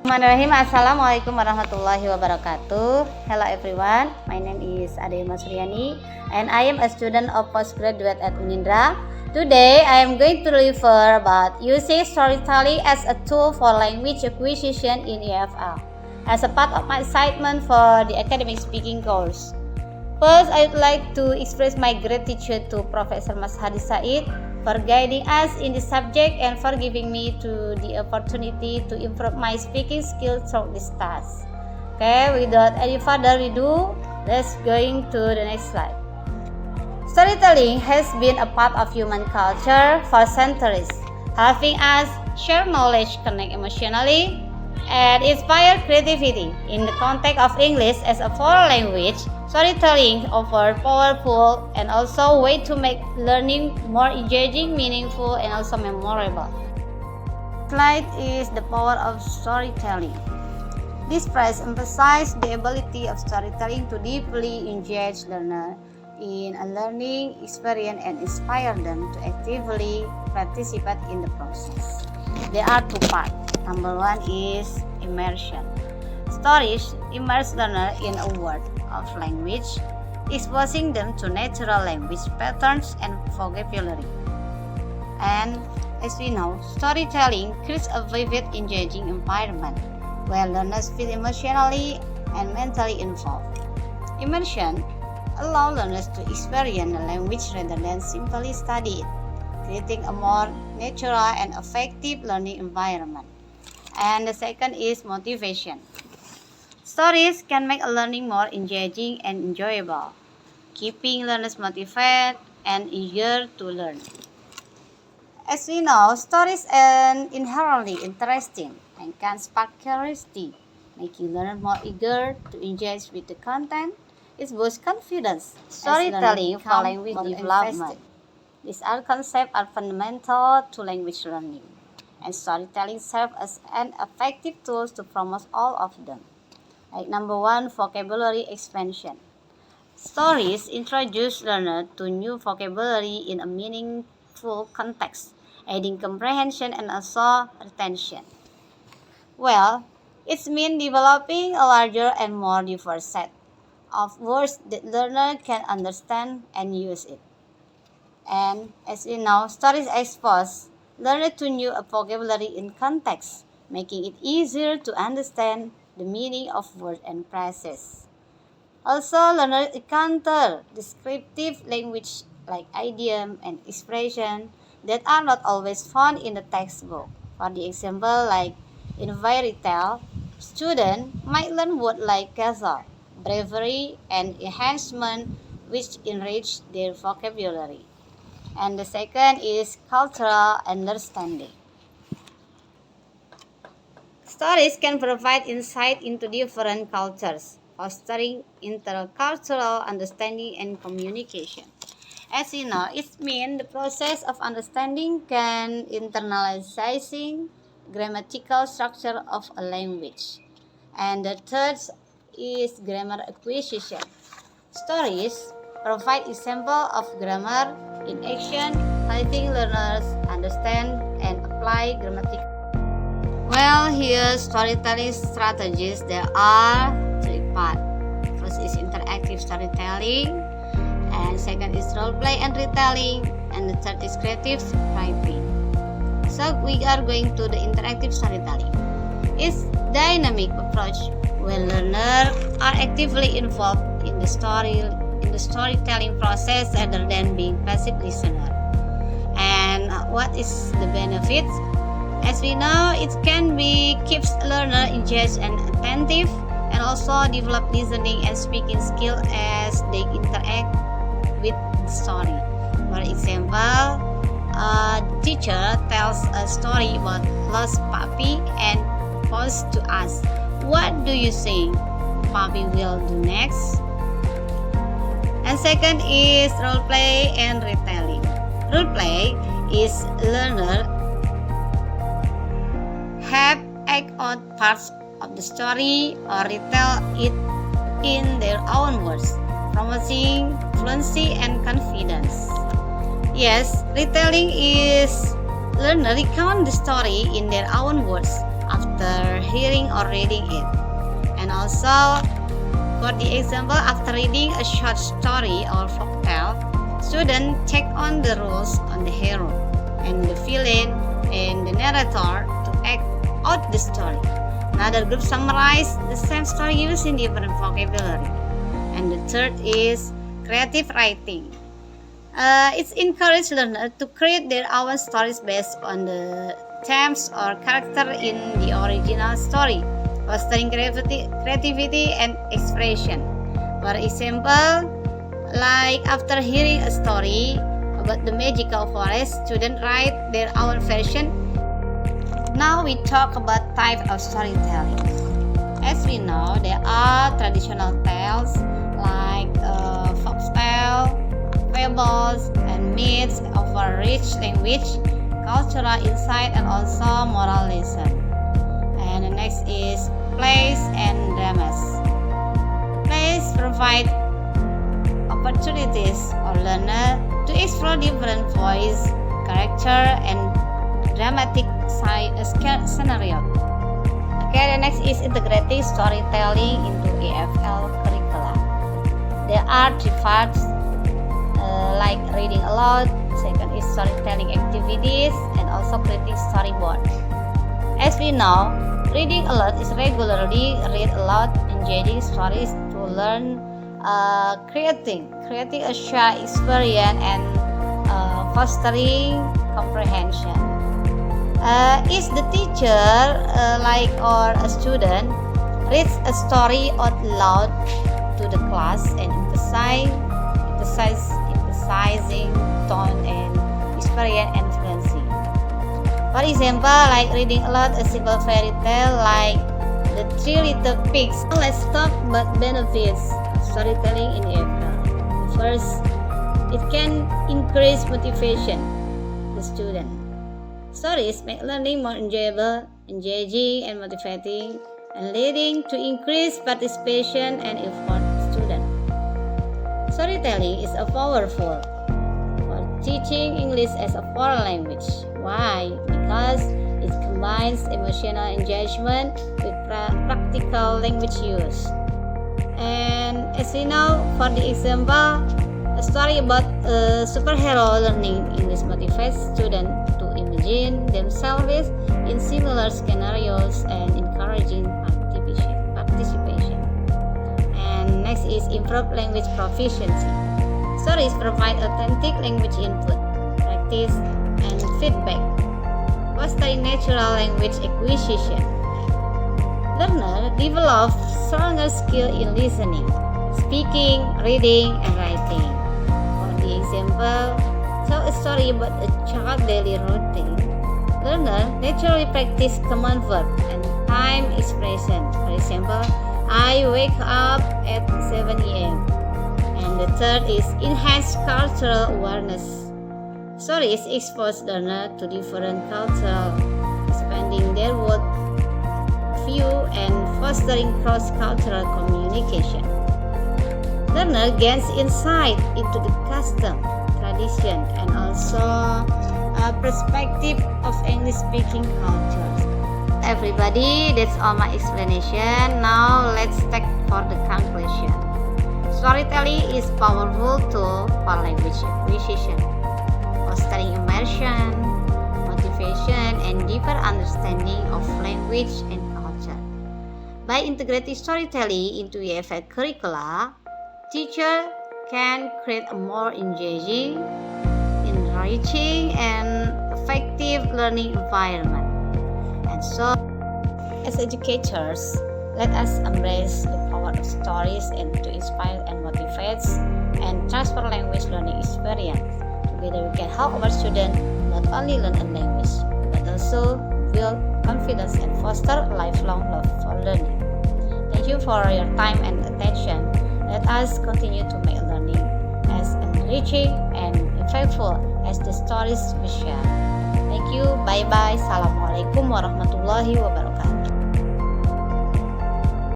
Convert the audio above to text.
Bismillahirrahmanirrahim. Assalamualaikum warahmatullahi wabarakatuh. Hello everyone, my name is Ade Masriani and I am a student of postgraduate at Unindra. Today I am going to refer about using storytelling as a tool for language acquisition in EFL as a part of my assignment for the academic speaking course. First, I would like to express my gratitude to Professor Mas Hadi Said for guiding us in this subject and for giving me the opportunity to improve my speaking skills through this task. Okay, without any further ado, let's going to the next slide. Storytelling has been a part of human culture for centuries, helping us share knowledge, connect emotionally, and inspire creativity. In the context of English as a foreign language, storytelling offers powerful and also way to make learning more engaging, meaningful, and also memorable. Slide is the power of storytelling. This phrase emphasizes the ability of storytelling to deeply engage learners in a learning experience and inspire them to actively participate in the process. There are two parts. Number one is immersion. Stories immerse learners in a world of language, exposing them to natural language patterns and vocabulary. And as we know, storytelling creates a vivid, engaging environment where learners feel emotionally and mentally involved. Immersion allows learners to experience the language rather than simply study it, creating a more natural and effective learning environment. And the second is motivation. Stories can make a learning more engaging and enjoyable, keeping learners motivated and eager to learn. As we know, stories are inherently interesting and can spark curiosity, making learners more eager to engage with the content. It boosts confidence. Storytelling for language development. These concepts are fundamental to language learning, and storytelling serves as an effective tool to promote all of them. Like number one, vocabulary expansion. Stories introduce learners to new vocabulary in a meaningful context, aiding comprehension and also retention. Well, it means developing a larger and more diverse set of words that learners can understand and use it. And as we know, stories expose learners to new vocabulary in context, making it easier to understand the meaning of words and phrases. Also, learners encounter descriptive language like idiom and expression that are not always found in the textbook. For the example, like in fairy tale, students might learn words like castle, bravery, and enhancement, which enrich their vocabulary. And the second is cultural understanding. Stories can provide insight into different cultures, fostering intercultural understanding and communication. As you know, it means the process of understanding can internalizing grammatical structure of a language. And the third is grammar acquisition. Stories provide example of grammar in action, helping learners understand and apply grammatical. Well, here storytelling strategies. There are three parts. First is interactive storytelling, and second is role play and retelling, and the third is creative writing. So we are going to the interactive storytelling. It's dynamic approach where learners are actively involved in the storytelling process rather than being passive listener. And what is the benefits? As we know, it can be keeps learner engaged and attentive, and also develop listening and speaking skill as they interact with the story. For example, a teacher tells a story about lost puppy and poses to ask, "What do you think puppy will do next?" And second is role play and retelling. Role play is learner have act out parts of the story or retell it in their own words, promoting fluency and confidence. Yes, retelling is learner recount the story in their own words after hearing or reading it. And also, for the example, after reading a short story or folktale, students take on the roles on the hero and the villain and the narrator to act out the story. Another group summarize the same story using different vocabulary. And the third is creative writing. It's encourage learners to create their own stories based on the themes or character in the original story, fostering creativity and expression. For example, like after hearing a story about the magical forest, students write their own version. Now we talk about type of storytelling. As we know, there are traditional tales like folktale, fables, and myths of a rich language, cultural insight, and also moral lesson. And the next is plays and dramas. Plays provide opportunities for learners to explore different voice, character, and dramatic scenario. Okay, the next is integrating storytelling into EFL curricula. There are three parts like reading aloud, second is storytelling activities, and also creating storyboard. As we know, reading aloud is regularly read aloud, engaging stories to learn, creating a shared experience, and fostering comprehension. Is the teacher or a student reads a story out loud to the class and emphasizing tone and experience and fluency. For example, like reading aloud a simple fairy tale like The Three Little Pigs. Let's talk about benefits of storytelling in EFL. First, it can increase motivation the student. Stories make learning more enjoyable, engaging, and motivating, and leading to increased participation and effort student. Storytelling is powerful for teaching English as a foreign language. Why? Because it combines emotional engagement with practical language use. And as we know, for the example, a story about a superhero learning English motivates students to imagine themselves in similar scenarios and encouraging participation. And next is improve language proficiency. Stories provide authentic language input, practice, and feedback, fostering natural language acquisition. Learner develop stronger skill in listening, speaking, reading, and writing. For the example, tell a story about a child's daily routine. Learner naturally practice command verb and time expression. For example, I wake up at 7 a.m. And the third is enhance cultural awareness. Stories expose learner to different cultures, expanding their world view and fostering cross-cultural communication. Learner gains insight into the custom, tradition, and also a perspective of English-speaking cultures. Everybody, that's all my explanation. Now let's take for the conclusion. Storytelling is powerful tool for language acquisition, fostering immersion, motivation, and deeper understanding of language and culture. By integrating storytelling into EFL curricula, teacher can create a more engaging, enriching, and effective learning environment. And so, as educators, let us embrace the power of stories and to inspire and motivate and transfer language learning experience. Together we can help our students not only learn a language, but also build confidence and foster lifelong love for learning. Thank you for your time and attention. Let us continue to make learning as enriching and impactful as the stories we share. Thank you. Bye-bye. Assalamualaikum warahmatullahi wabarakatuh.